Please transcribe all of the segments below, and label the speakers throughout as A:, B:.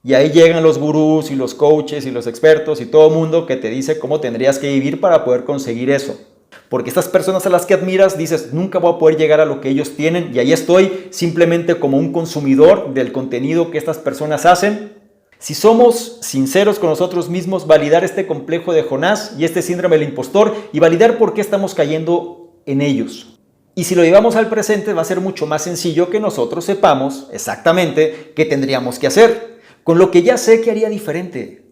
A: Y ahí llegan los gurús y los coaches y los expertos y todo el mundo que te dice cómo tendrías que vivir para poder conseguir eso. Porque estas personas a las que admiras dices, nunca voy a poder llegar a lo que ellos tienen, y ahí estoy simplemente como un consumidor del contenido que estas personas hacen. Si somos sinceros con nosotros mismos, validar este complejo de Jonás y este síndrome del impostor y validar por qué estamos cayendo en ellos. Y si lo llevamos al presente, va a ser mucho más sencillo que nosotros sepamos exactamente qué tendríamos que hacer, con lo que ya sé que haría diferente.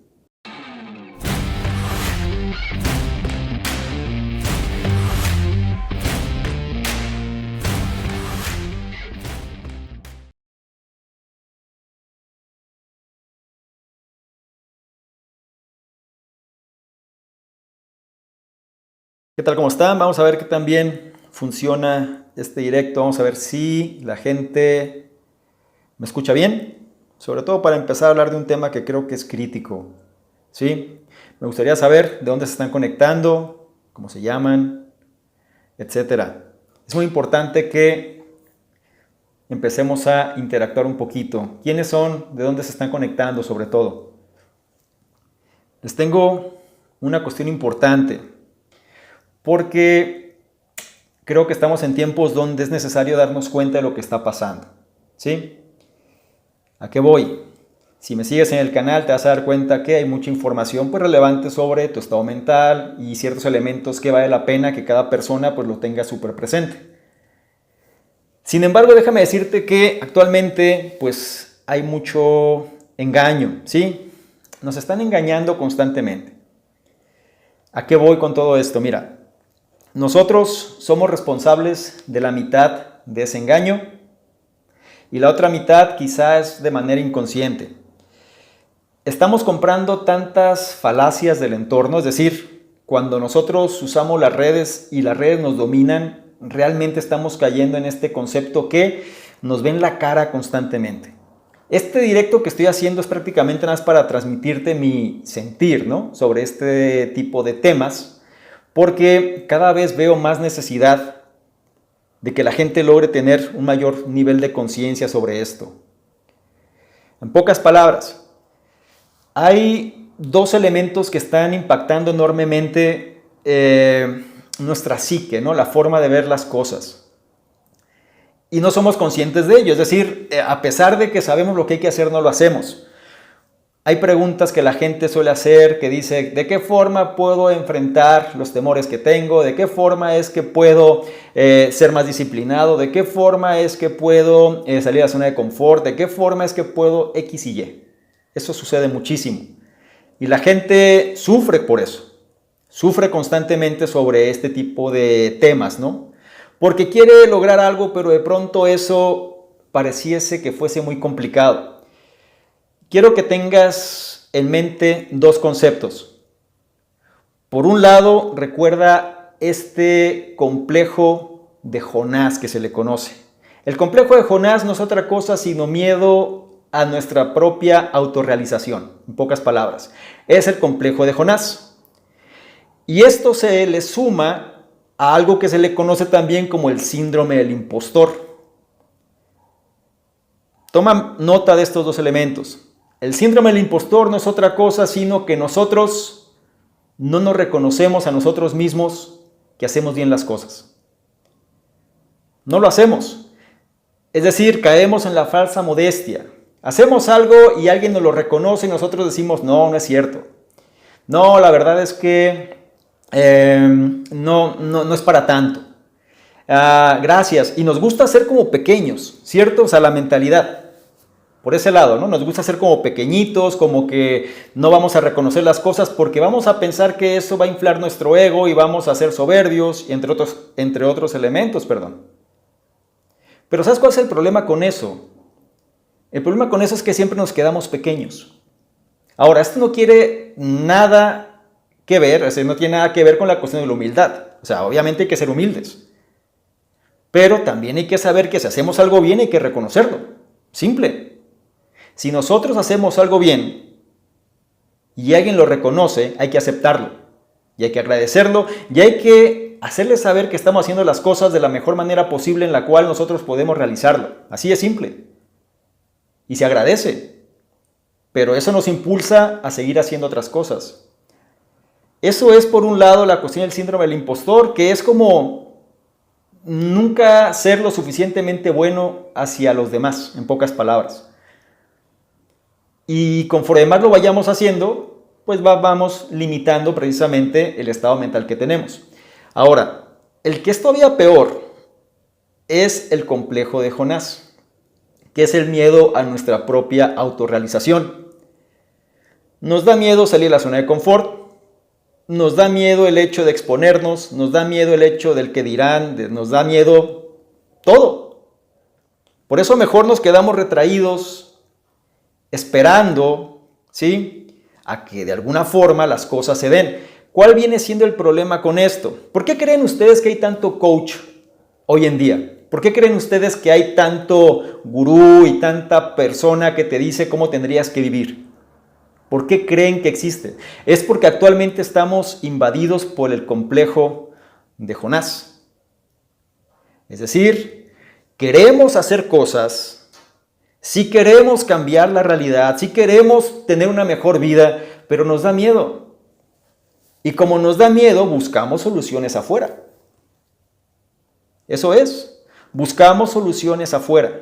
A: ¿Qué tal? ¿Cómo están? Vamos a ver qué tan bien funciona este directo. Vamos a ver si la gente me escucha bien. Sobre todo para empezar a hablar de un tema que creo que es crítico. ¿Sí? Me gustaría saber de dónde se están conectando, cómo se llaman, etcétera. Es muy importante que empecemos a interactuar un poquito. ¿Quiénes son? ¿De dónde se están conectando sobre todo? Les tengo una cuestión importante. Porque creo que estamos en tiempos donde es necesario darnos cuenta de lo que está pasando. ¿Sí? ¿A qué voy? Si me sigues en el canal te vas a dar cuenta que hay mucha información pues, relevante sobre tu estado mental y ciertos elementos que vale la pena que cada persona pues, lo tenga súper presente. Sin embargo, déjame decirte que actualmente pues, hay mucho engaño. ¿Sí? Nos están engañando constantemente. ¿A qué voy con todo esto? Mira. Nosotros somos responsables de la mitad de ese engaño y la otra mitad quizás de manera inconsciente. Estamos comprando tantas falacias del entorno, es decir, cuando nosotros usamos las redes y las redes nos dominan, realmente estamos cayendo en este concepto que nos ven la cara constantemente. Este directo que estoy haciendo es prácticamente nada más para transmitirte mi sentir, ¿no? Sobre este tipo de temas. Porque cada vez veo más necesidad de que la gente logre tener un mayor nivel de conciencia sobre esto. En pocas palabras, hay dos elementos que están impactando enormemente nuestra psique, ¿no? La forma de ver las cosas. Y no somos conscientes de ello, es decir, a pesar de que sabemos lo que hay que hacer, no lo hacemos. Hay preguntas que la gente suele hacer que dice, ¿de qué forma puedo enfrentar los temores que tengo? ¿De qué forma es que puedo ser más disciplinado? ¿De qué forma es que puedo salir de la zona de confort? ¿De qué forma es que puedo X y Y? Eso sucede muchísimo. Y la gente sufre por eso. Sufre constantemente sobre este tipo de temas, ¿no? Porque quiere lograr algo, pero de pronto eso pareciese que fuese muy complicado. Quiero que tengas en mente dos conceptos. Por un lado, recuerda este complejo de Jonás que se le conoce. El complejo de Jonás no es otra cosa sino miedo a nuestra propia autorrealización, en pocas palabras. Es el complejo de Jonás. Y esto se le suma a algo que se le conoce también como el síndrome del impostor. Toma nota de estos dos elementos. El síndrome del impostor no es otra cosa sino que nosotros no nos reconocemos a nosotros mismos que hacemos bien las cosas. No lo hacemos. Es decir, caemos en la falsa modestia. Hacemos algo y alguien nos lo reconoce y nosotros decimos, no es cierto. No, la verdad es que no es para tanto. Gracias. Y nos gusta ser como pequeños, ¿cierto? O sea, la mentalidad. Por ese lado, ¿no? Nos gusta ser como pequeñitos, como que no vamos a reconocer las cosas porque vamos a pensar que eso va a inflar nuestro ego y vamos a ser soberbios, y entre otros elementos, perdón. Pero ¿sabes cuál es el problema con eso? El problema con eso es que siempre nos quedamos pequeños. Ahora, esto no quiere nada que ver, no tiene nada que ver con la cuestión de la humildad. O sea, obviamente hay que ser humildes. Pero también hay que saber que si hacemos algo bien hay que reconocerlo. Simple. Si nosotros hacemos algo bien y alguien lo reconoce, hay que aceptarlo y hay que agradecerlo y hay que hacerle saber que estamos haciendo las cosas de la mejor manera posible en la cual nosotros podemos realizarlo. Así es simple. Y se agradece. pero eso nos impulsa a seguir haciendo otras cosas. Eso es, por un lado, la cuestión del síndrome del impostor, que es como nunca ser lo suficientemente bueno hacia los demás, en pocas palabras. Y conforme más lo vayamos haciendo, pues vamos limitando precisamente el estado mental que tenemos. Ahora, el que es todavía peor es el complejo de Jonás, que es el miedo a nuestra propia autorrealización. Nos da miedo salir de la zona de confort, nos da miedo el hecho de exponernos, nos da miedo el hecho del que dirán, nos da miedo todo. Por eso mejor nos quedamos retraídos, esperando, ¿sí?, a que de alguna forma las cosas se den. ¿Cuál viene siendo el problema con esto? ¿Por qué creen ustedes que hay tanto coach hoy en día? ¿Por qué creen ustedes que hay tanto gurú y tanta persona que te dice cómo tendrías que vivir? ¿Por qué creen que existe? Es porque actualmente estamos invadidos por el complejo de Jonás. Es decir, queremos hacer cosas, sí queremos cambiar la realidad, sí queremos tener una mejor vida, pero nos da miedo. Y como nos da miedo, buscamos soluciones afuera. Eso es, buscamos soluciones afuera.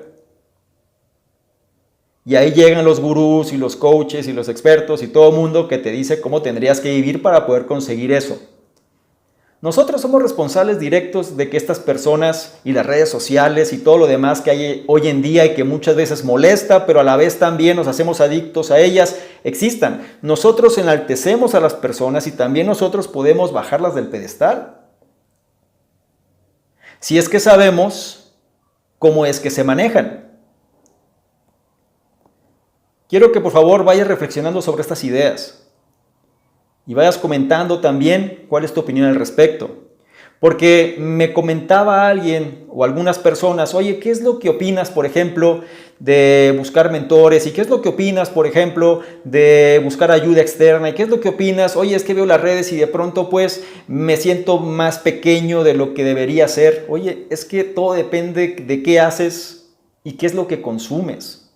A: Y ahí llegan los gurús y los coaches y los expertos y todo el mundo que te dice cómo tendrías que vivir para poder conseguir eso. Nosotros somos responsables directos de que estas personas y las redes sociales y todo lo demás que hay hoy en día y que muchas veces molesta, pero a la vez también nos hacemos adictos a ellas, existan. Nosotros enaltecemos a las personas y también nosotros podemos bajarlas del pedestal. Si es que sabemos cómo es que se manejan. Quiero que por favor vayas reflexionando sobre estas ideas y vayas comentando también cuál es tu opinión al respecto. Porque me comentaba alguien o algunas personas, oye, ¿qué es lo que opinas, por ejemplo, de buscar mentores? ¿Y qué es lo que opinas, por ejemplo, de buscar ayuda externa? ¿Y qué es lo que opinas? Oye, es que veo las redes y de pronto pues me siento más pequeño de lo que debería ser. Oye, es que todo depende de qué haces y qué es lo que consumes.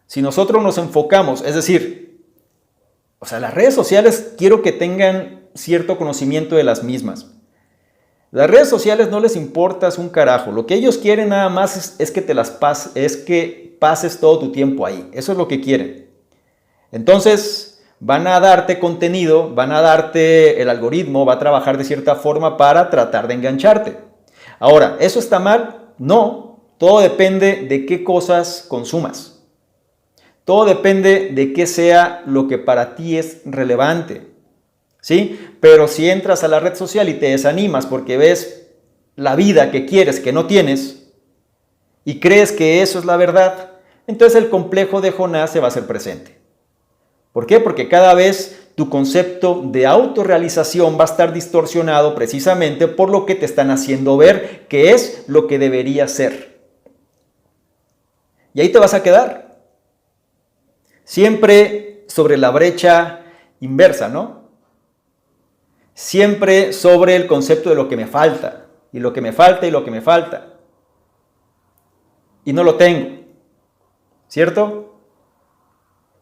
A: Si nosotros nos enfocamos, es decir, las redes sociales quiero que tengan cierto conocimiento de las mismas. Las redes sociales no les importa un carajo. Lo que ellos quieren nada más es que pases todo tu tiempo ahí. Eso es lo que quieren. Entonces, van a darte contenido, van a darte el algoritmo, va a trabajar de cierta forma para tratar de engancharte. Ahora, ¿eso está mal? No. Todo depende de qué cosas consumas. Todo depende de qué sea lo que para ti es relevante, ¿sí? Pero si entras a la red social y te desanimas porque ves la vida que quieres que no tienes y crees que eso es la verdad, entonces el complejo de Jonás se va a hacer presente. ¿Por qué? Porque cada vez tu concepto de autorrealización va a estar distorsionado precisamente por lo que te están haciendo ver que es lo que debería ser. Y ahí te vas a quedar. Siempre sobre la brecha inversa, ¿no? Siempre sobre el concepto de lo que me falta, y lo que me falta, y lo que me falta. Y no lo tengo, ¿cierto?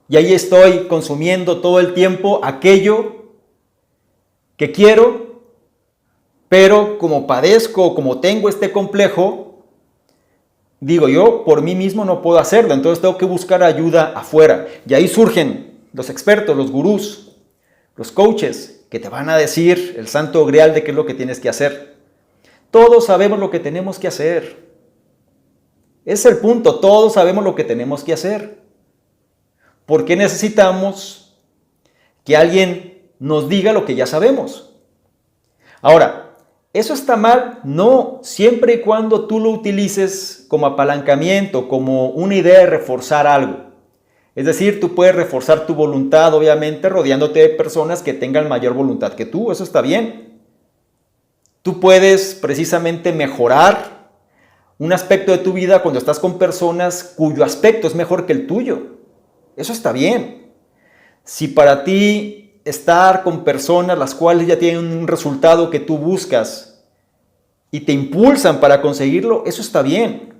A: Y ahí estoy consumiendo todo el tiempo aquello que quiero, pero como padezco, como tengo este complejo, digo yo, por mí mismo no puedo hacerlo, entonces tengo que buscar ayuda afuera. Y ahí surgen los expertos, los gurús, los coaches, que te van a decir el santo grial de qué es lo que tienes que hacer. Todos sabemos lo que tenemos que hacer. Ese es el punto, todos sabemos lo que tenemos que hacer. ¿Por qué necesitamos que alguien nos diga lo que ya sabemos? Ahora, ¿eso está mal? No, siempre y cuando tú lo utilices como apalancamiento, como una idea de reforzar algo. Es decir, tú puedes reforzar tu voluntad, obviamente, rodeándote de personas que tengan mayor voluntad que tú. Eso está bien. Tú puedes precisamente mejorar un aspecto de tu vida cuando estás con personas cuyo aspecto es mejor que el tuyo. Eso está bien. Si para ti estar con personas las cuales ya tienen un resultado que tú buscas y te impulsan para conseguirlo, eso está bien.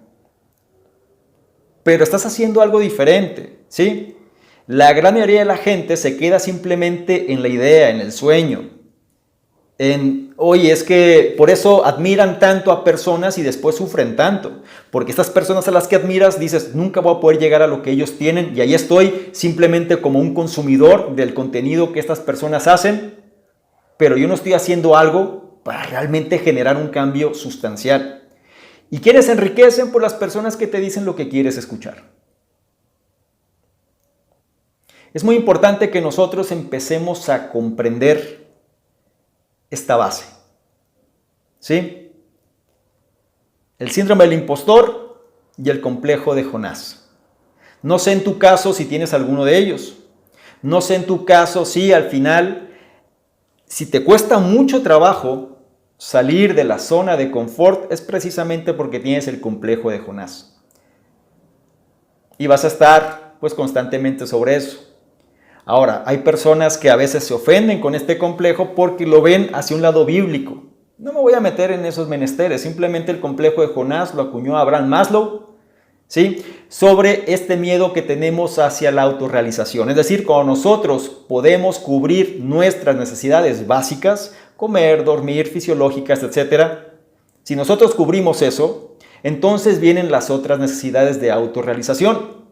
A: Pero estás haciendo algo diferente. ¿sí? La gran mayoría de la gente se queda simplemente en la idea, en el sueño. Oye, es que por eso admiran tanto a personas y después sufren tanto. Porque estas personas a las que admiras dices, nunca voy a poder llegar a lo que ellos tienen. Y ahí estoy simplemente como un consumidor del contenido que estas personas hacen. Pero yo no estoy haciendo algo para realmente generar un cambio sustancial. ¿Y quiénes se enriquecen? Por las personas que te dicen lo que quieres escuchar. Es muy importante que nosotros empecemos a comprender esta base. ¿Sí? El síndrome del impostor y el complejo de Jonás. No sé en tu caso si tienes alguno de ellos. No sé en tu caso si al final, si te cuesta mucho trabajo salir de la zona de confort, es precisamente porque tienes el complejo de Jonás. Y vas a estar pues constantemente sobre eso. Ahora, hay personas que a veces se ofenden con este complejo porque lo ven hacia un lado bíblico. No me voy a meter en esos menesteres, simplemente el complejo de Jonás lo acuñó Abraham Maslow, ¿sí? Sobre este miedo que tenemos hacia la autorrealización. Es decir, cuando nosotros podemos cubrir nuestras necesidades básicas, comer, dormir, fisiológicas, etc. Si nosotros cubrimos eso, entonces vienen las otras necesidades de autorrealización.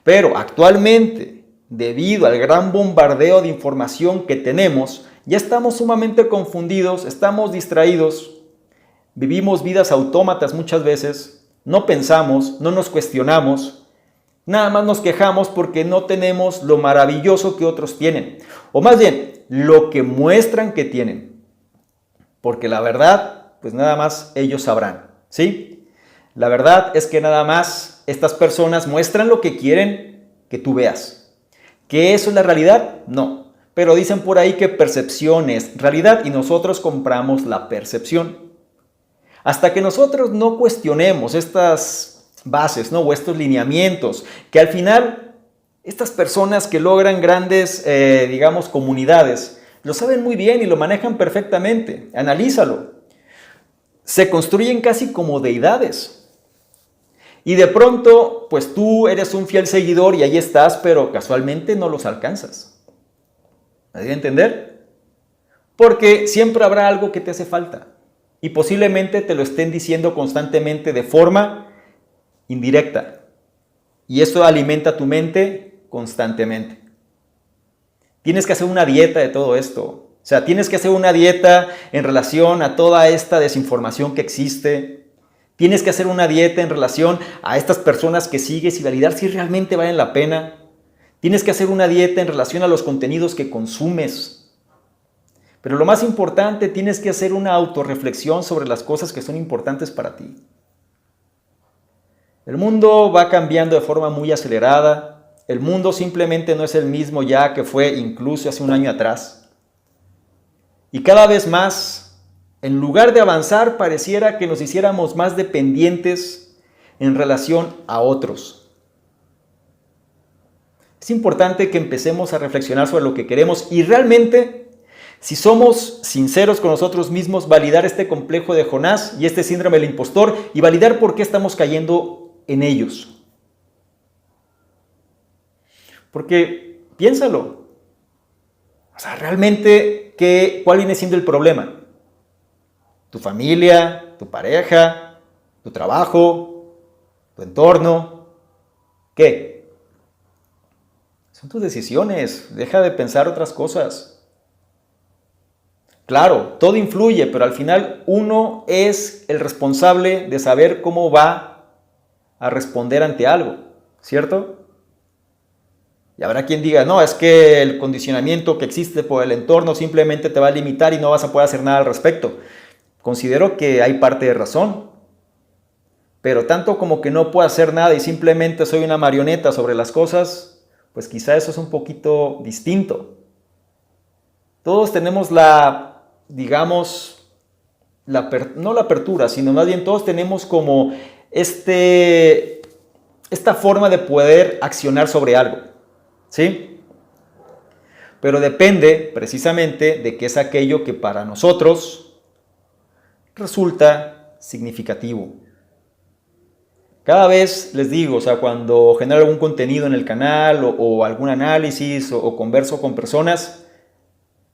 A: Pero actualmente, debido al gran bombardeo de información que tenemos, ya estamos sumamente confundidos, estamos distraídos, vivimos vidas autómatas muchas veces, no pensamos, no nos cuestionamos, nada más nos quejamos porque no tenemos lo maravilloso que otros tienen, o más bien, lo que muestran que tienen, porque la verdad, pues nada más ellos sabrán, ¿sí? La verdad es que nada más estas personas muestran lo que quieren que tú veas. ¿Que eso es la realidad? No. Pero dicen por ahí que percepción es realidad y nosotros compramos la percepción. Hasta que nosotros no cuestionemos estas bases, ¿no? O estos lineamientos, que al final estas personas que logran grandes, digamos, comunidades, lo saben muy bien y lo manejan perfectamente. Analízalo. Se construyen casi como deidades. Y de pronto, pues tú eres un fiel seguidor y ahí estás, pero casualmente no los alcanzas. ¿Me dio a entender? Porque siempre habrá algo que te hace falta. Y posiblemente te lo estén diciendo constantemente de forma indirecta. Y eso alimenta tu mente constantemente. Tienes que hacer una dieta de todo esto. O sea, tienes que hacer una dieta en relación a toda esta desinformación que existe. Tienes que hacer una dieta en relación a estas personas que sigues y validar si realmente valen la pena. Tienes que hacer una dieta en relación a los contenidos que consumes. Pero lo más importante, tienes que hacer una autorreflexión sobre las cosas que son importantes para ti. El mundo va cambiando de forma muy acelerada. El mundo simplemente no es el mismo ya que fue incluso hace un año atrás. Y cada vez más, en lugar de avanzar, pareciera que nos hiciéramos más dependientes en relación a otros. Es importante que empecemos a reflexionar sobre lo que queremos y realmente, si somos sinceros con nosotros mismos, validar este complejo de Jonás y este síndrome del impostor y validar por qué estamos cayendo en ellos. Porque piénsalo. O sea, realmente, ¿cuál viene siendo el problema? Tu familia, tu pareja, tu trabajo, tu entorno. ¿Qué? Son tus decisiones. Deja de pensar otras cosas. Claro, todo influye, pero al final uno es el responsable de saber cómo va a responder ante algo, ¿cierto? Y habrá quien diga, no, es que el condicionamiento que existe por el entorno simplemente te va a limitar y no vas a poder hacer nada al respecto. Considero que hay parte de razón, pero tanto como que no puedo hacer nada y simplemente soy una marioneta sobre las cosas, pues quizá eso es un poquito distinto. Todos tenemos digamos, no la apertura, sino más bien todos tenemos como esta forma de poder accionar sobre algo, ¿sí? Pero depende precisamente de qué es aquello que para nosotros resulta significativo. Cada vez les digo, o sea, cuando genero algún contenido en el canal o algún análisis o converso con personas,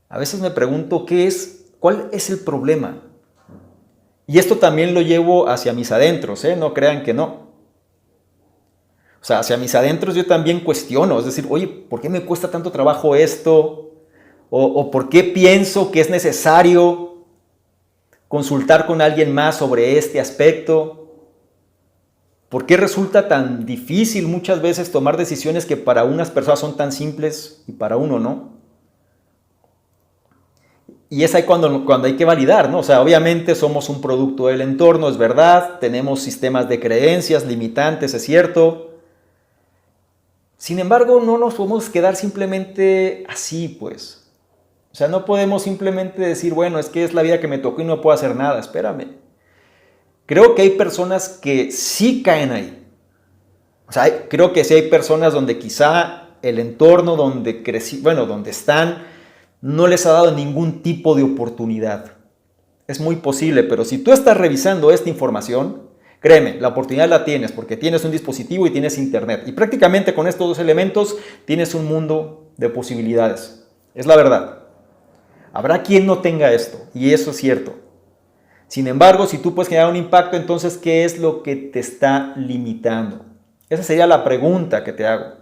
A: a veces me pregunto cuál es el problema. Y esto también lo llevo hacia mis adentros, no crean que no. O sea, hacia mis adentros yo también cuestiono, es decir, oye, ¿por qué me cuesta tanto trabajo esto? ¿O por qué pienso que es necesario consultar con alguien más sobre este aspecto? ¿Por qué resulta tan difícil muchas veces tomar decisiones que para unas personas son tan simples y para uno no? Y es ahí cuando hay que validar, ¿no? O sea, obviamente somos un producto del entorno, es verdad, tenemos sistemas de creencias limitantes, es cierto. Sin embargo, no nos podemos quedar simplemente así, pues. O sea, no podemos simplemente decir, bueno, es que es la vida que me tocó y no puedo hacer nada, espérame. Creo que hay personas que sí caen ahí. O sea, creo que sí hay personas donde quizá el entorno donde donde están, no les ha dado ningún tipo de oportunidad. Es muy posible, pero si tú estás revisando esta información, créeme, la oportunidad la tienes porque tienes un dispositivo y tienes internet. Y prácticamente con estos dos elementos tienes un mundo de posibilidades. Es la verdad. Habrá quien no tenga esto, y eso es cierto. Sin embargo, si tú puedes generar un impacto, entonces, ¿qué es lo que te está limitando? Esa sería la pregunta que te hago.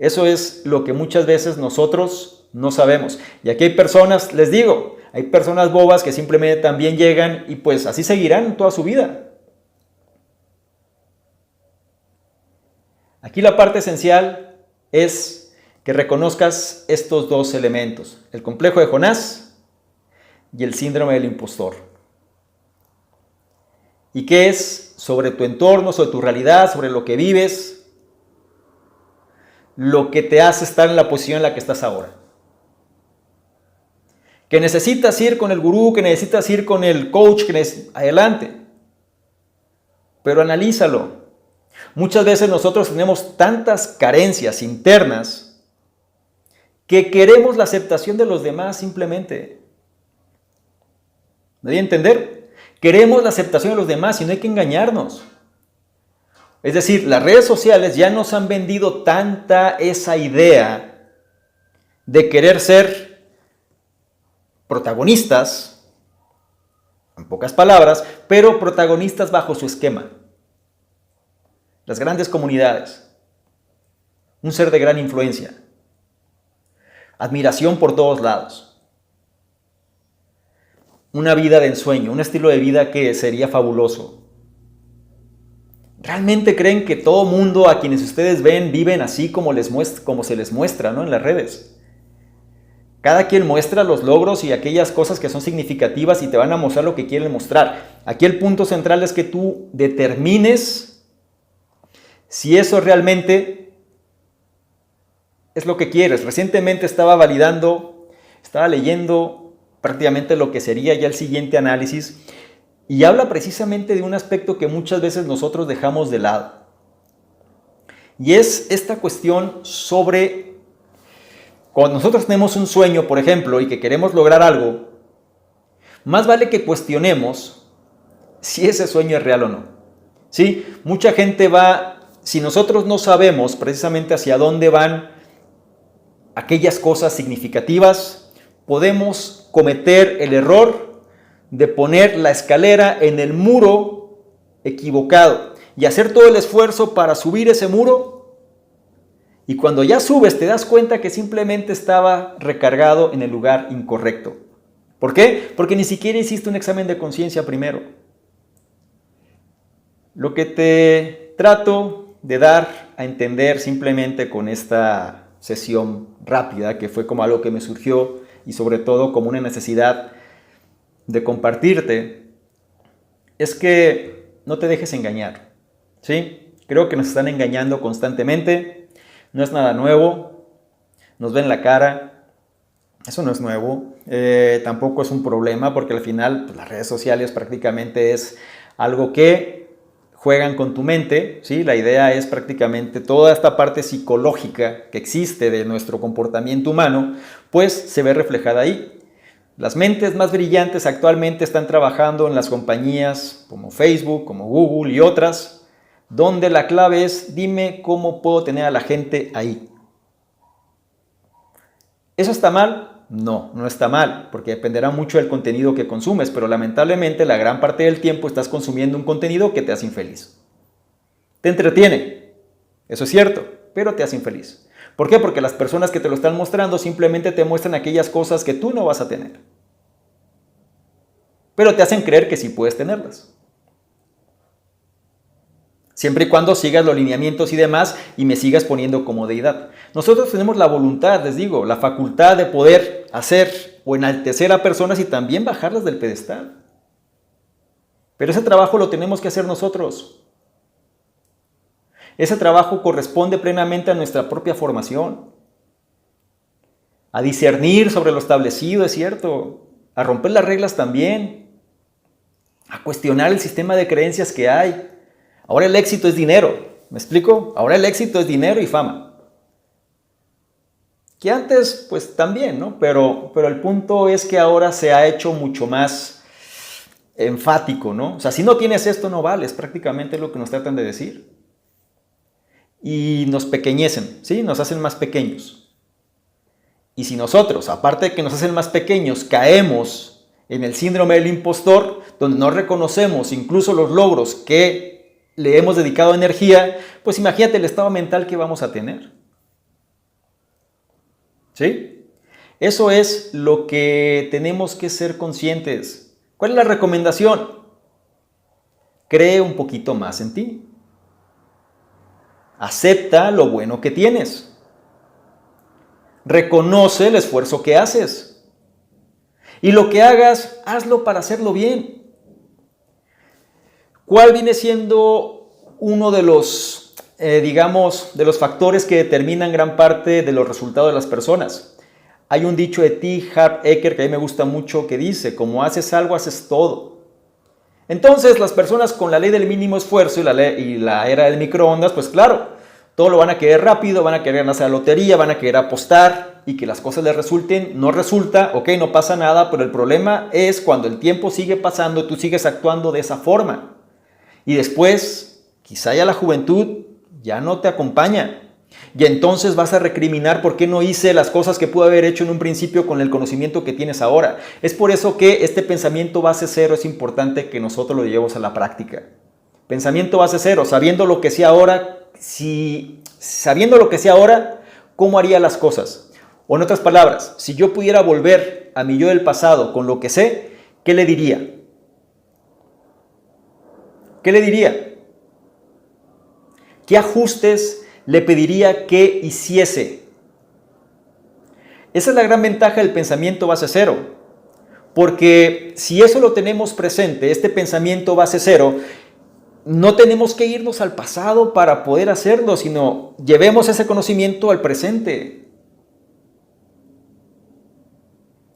A: Eso es lo que muchas veces nosotros no sabemos. Y aquí hay personas, les digo, hay personas bobas que simplemente también llegan y pues así seguirán toda su vida. Aquí la parte esencial es que reconozcas estos dos elementos, el complejo de Jonás y el síndrome del impostor. ¿Y qué es sobre tu entorno, sobre tu realidad, sobre lo que vives, lo que te hace estar en la posición en la que estás ahora? Que necesitas ir con el gurú, que necesitas ir con el coach, adelante. Pero analízalo. Muchas veces nosotros tenemos tantas carencias internas que queremos la aceptación de los demás simplemente. ¿Me doy a entender? Queremos la aceptación de los demás y no hay que engañarnos. Es decir, las redes sociales ya nos han vendido tanta esa idea de querer ser protagonistas, en pocas palabras, pero protagonistas bajo su esquema. Las grandes comunidades, un ser de gran influencia, admiración por todos lados. Una vida de ensueño, un estilo de vida que sería fabuloso. ¿Realmente creen que todo mundo a quienes ustedes ven viven así como se les muestra, ¿no? En las redes? Cada quien muestra los logros y aquellas cosas que son significativas y te van a mostrar lo que quieren mostrar. Aquí el punto central es que tú determines si eso realmente es lo que quieres. Recientemente estaba leyendo prácticamente lo que sería ya el siguiente análisis, y habla precisamente de un aspecto que muchas veces nosotros dejamos de lado. Y es esta cuestión sobre cuando nosotros tenemos un sueño, por ejemplo, y que queremos lograr algo, más vale que cuestionemos si ese sueño es real o no. ¿Sí? Mucha gente si nosotros no sabemos precisamente hacia dónde van aquellas cosas significativas, podemos cometer el error de poner la escalera en el muro equivocado y hacer todo el esfuerzo para subir ese muro, y cuando ya subes te das cuenta que simplemente estaba recargado en el lugar incorrecto. ¿Por qué? Porque ni siquiera hiciste un examen de conciencia primero. Lo que te trato de dar a entender simplemente con esta sesión rápida, que fue como algo que me surgió y sobre todo como una necesidad de compartirte, es que no te dejes engañar, ¿sí? Creo que nos están engañando constantemente, no es nada nuevo, nos ven la cara, eso no es nuevo, tampoco es un problema porque al final pues, las redes sociales prácticamente es algo que juegan con tu mente, ¿sí? La idea es prácticamente toda esta parte psicológica que existe de nuestro comportamiento humano, pues se ve reflejada ahí. Las mentes más brillantes actualmente están trabajando en las compañías como Facebook, como Google y otras, donde la clave es dime cómo puedo tener a la gente ahí. ¿Eso está mal? No, no está mal, porque dependerá mucho del contenido que consumes, pero lamentablemente la gran parte del tiempo estás consumiendo un contenido que te hace infeliz. Te entretiene, eso es cierto, pero te hace infeliz. ¿Por qué? Porque las personas que te lo están mostrando simplemente te muestran aquellas cosas que tú no vas a tener. Pero te hacen creer que sí puedes tenerlas. Siempre y cuando sigas los lineamientos y demás y me sigas poniendo como deidad. Nosotros tenemos la voluntad, les digo, la facultad de poder hacer o enaltecer a personas y también bajarlas del pedestal. Pero ese trabajo lo tenemos que hacer nosotros. Ese trabajo corresponde plenamente a nuestra propia formación. A discernir sobre lo establecido, es cierto. A romper las reglas también. A cuestionar el sistema de creencias que hay. Ahora el éxito es dinero. ¿Me explico? Ahora el éxito es dinero y fama. Que antes, pues también, ¿no? Pero el punto es que ahora se ha hecho mucho más enfático, ¿no? O sea, si no tienes esto, no vales. Prácticamente es lo que nos tratan de decir. Y nos pequeñecen, ¿sí? Nos hacen más pequeños. Y si nosotros, aparte de que nos hacen más pequeños, caemos en el síndrome del impostor, donde no reconocemos incluso los logros que le hemos dedicado energía, pues imagínate el estado mental que vamos a tener. ¿Sí? Eso es lo que tenemos que ser conscientes. ¿Cuál es la recomendación? Cree un poquito más en ti. Acepta lo bueno que tienes. Reconoce el esfuerzo que haces. Y lo que hagas, hazlo para hacerlo bien. ¿Cuál viene siendo uno de los, de los factores que determinan gran parte de los resultados de las personas? Hay un dicho de T. Harv Eker que a mí me gusta mucho que dice, como haces algo, haces todo. Entonces, las personas con la ley del mínimo esfuerzo y la era del microondas, pues claro, todo lo van a querer rápido, van a querer hacer la lotería, van a querer apostar y que las cosas les resulten. No resulta, ok, no pasa nada, pero el problema es cuando el tiempo sigue pasando y tú sigues actuando de esa forma. Y después, quizá ya la juventud ya no te acompaña. Y entonces vas a recriminar por qué no hice las cosas que pude haber hecho en un principio con el conocimiento que tienes ahora. Es por eso que este pensamiento base cero es importante que nosotros lo llevemos a la práctica. Pensamiento base cero, sabiendo lo que sé ahora, sabiendo lo que sé ahora, ¿cómo haría las cosas? O en otras palabras, si yo pudiera volver a mi yo del pasado con lo que sé, ¿qué le diría? ¿Qué le diría? ¿Qué ajustes le pediría que hiciese? Esa es la gran ventaja del pensamiento base cero. Porque si eso lo tenemos presente, este pensamiento base cero, no tenemos que irnos al pasado para poder hacerlo, sino llevemos ese conocimiento al presente.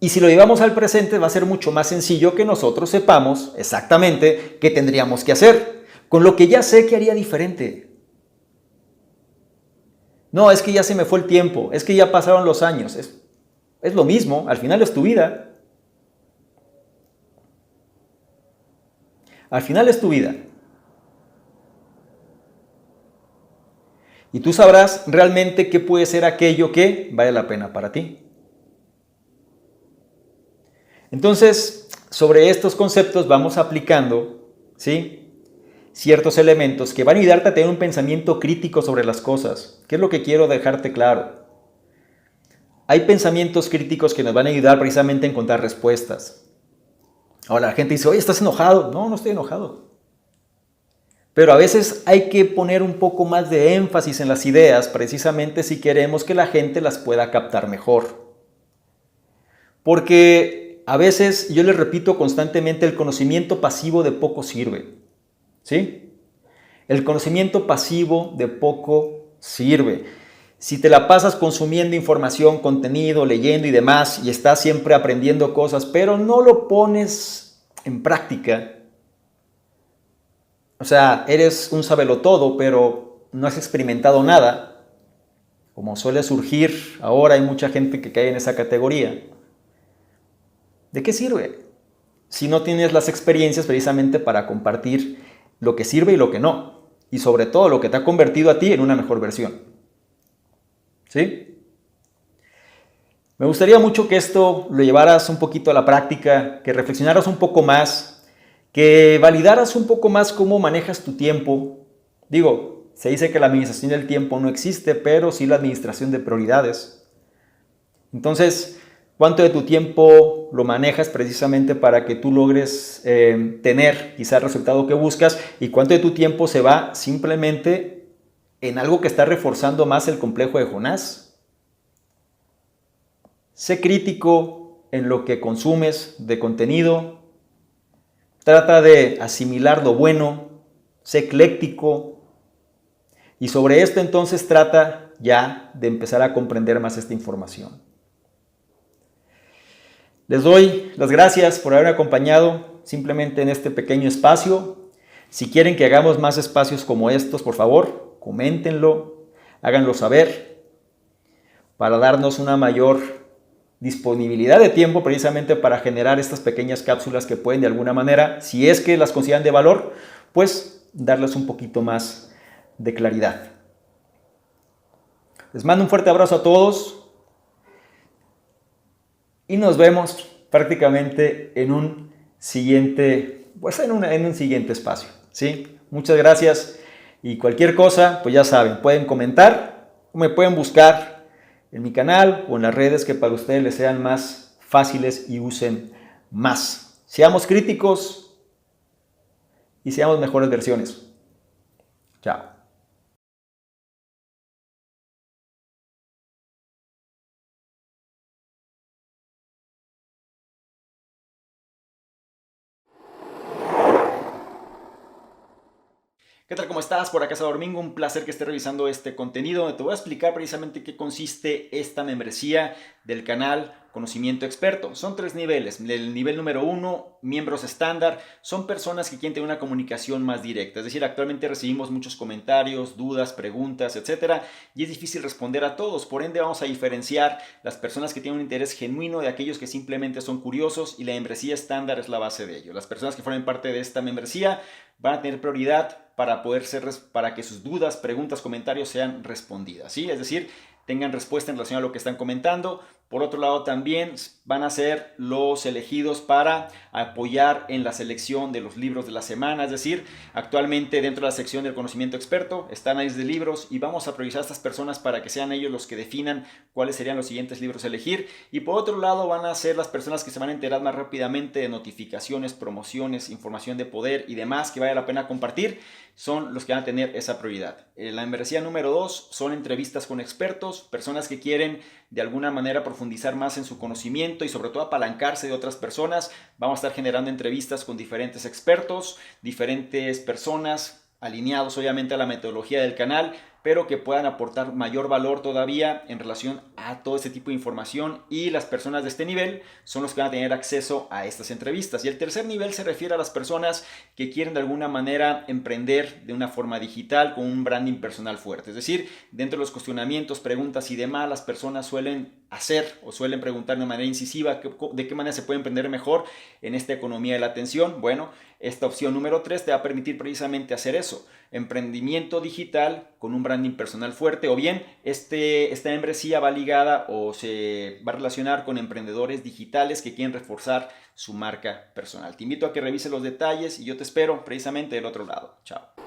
A: Y si lo llevamos al presente va a ser mucho más sencillo que nosotros sepamos exactamente qué tendríamos que hacer. Con lo que ya sé que haría diferente. No, es que ya se me fue el tiempo, es que ya pasaron los años. Es lo mismo, al final es tu vida. Al final es tu vida. Y tú sabrás realmente qué puede ser aquello que vale la pena para ti. Entonces, sobre estos conceptos vamos aplicando, ¿sí?, ciertos elementos que van a ayudarte a tener un pensamiento crítico sobre las cosas. ¿Qué es lo que quiero dejarte claro? Hay pensamientos críticos que nos van a ayudar precisamente a encontrar respuestas. Ahora la gente dice, oye, ¿estás enojado? No, no estoy enojado. Pero a veces hay que poner un poco más de énfasis en las ideas, precisamente si queremos que la gente las pueda captar mejor. Porque a veces, yo les repito constantemente, el conocimiento pasivo de poco sirve. ¿Sí? El conocimiento pasivo de poco sirve. Si te la pasas consumiendo información, contenido, leyendo y demás, y estás siempre aprendiendo cosas, pero no lo pones en práctica, o sea, eres un sabelotodo, pero no has experimentado nada, como suele surgir ahora, hay mucha gente que cae en esa categoría. ¿De qué sirve? Si no tienes las experiencias precisamente para compartir lo que sirve y lo que no. Y sobre todo lo que te ha convertido a ti en una mejor versión. ¿Sí? Me gustaría mucho que esto lo llevaras un poquito a la práctica, que reflexionaras un poco más, que validaras un poco más cómo manejas tu tiempo. Digo, se dice que la administración del tiempo no existe, pero sí la administración de prioridades. Entonces, ¿cuánto de tu tiempo lo manejas precisamente para que tú logres tener quizá el resultado que buscas? ¿Y cuánto de tu tiempo se va simplemente en algo que está reforzando más el complejo de Jonás? Sé crítico en lo que consumes de contenido. Trata de asimilar lo bueno. Sé ecléctico. Y sobre esto entonces trata ya de empezar a comprender más esta información. Les doy las gracias por haberme acompañado simplemente en este pequeño espacio. Si quieren que hagamos más espacios como estos, por favor, coméntenlo, háganlo saber para darnos una mayor disponibilidad de tiempo precisamente para generar estas pequeñas cápsulas que pueden de alguna manera, si es que las consideran de valor, pues darles un poquito más de claridad. Les mando un fuerte abrazo a todos y nos vemos prácticamente en un siguiente, en un siguiente espacio, ¿sí? Muchas gracias y cualquier cosa, pues ya saben, pueden comentar o me pueden buscar en mi canal o en las redes que para ustedes les sean más fáciles y usen más. Seamos críticos y seamos mejores versiones. Chao. ¿Qué tal? ¿Cómo estás? Por acá es Domingo, un placer que estés revisando este contenido donde te voy a explicar precisamente qué consiste esta membresía del canal Conocimiento Experto. Son 3 niveles. El nivel número 1, miembros estándar, son personas que quieren tener una comunicación más directa. Es decir, actualmente recibimos muchos comentarios, dudas, preguntas, etcétera, y es difícil responder a todos. Por ende, vamos a diferenciar las personas que tienen un interés genuino de aquellos que simplemente son curiosos, y la membresía estándar es la base de ello. Las personas que formen parte de esta membresía van a tener prioridad para que sus dudas, preguntas, comentarios sean respondidas, ¿sí? Es decir, tengan respuesta en relación a lo que están comentando. Por otro lado, también van a ser los elegidos para apoyar en la selección de los libros de la semana. Es decir, actualmente dentro de la sección del conocimiento experto están análisis de libros y vamos a priorizar a estas personas para que sean ellos los que definan cuáles serían los siguientes libros a elegir. Y por otro lado, van a ser las personas que se van a enterar más rápidamente de notificaciones, promociones, información de poder y demás que vale la pena compartir. Son los que van a tener esa prioridad. La membresía número 2 son entrevistas con expertos, personas que quieren de alguna manera profundizar más en su conocimiento y sobre todo apalancarse de otras personas. Vamos a estar generando entrevistas con diferentes expertos, diferentes personas alineados obviamente a la metodología del canal, pero que puedan aportar mayor valor todavía en relación a todo este tipo de información, y las personas de este nivel son los que van a tener acceso a estas entrevistas. Y el tercer nivel se refiere a las personas que quieren de alguna manera emprender de una forma digital con un branding personal fuerte. Es decir, dentro de los cuestionamientos, preguntas y demás, las personas suelen hacer o suelen preguntar de manera incisiva de qué manera se puede emprender mejor en esta economía de la atención. Bueno, esta opción número 3 te va a permitir precisamente hacer eso: emprendimiento digital con un branding personal fuerte, o bien esta membresía va ligada o se va a relacionar con emprendedores digitales que quieren reforzar su marca personal. Te invito a que revises los detalles y yo te espero precisamente del otro lado. Chao.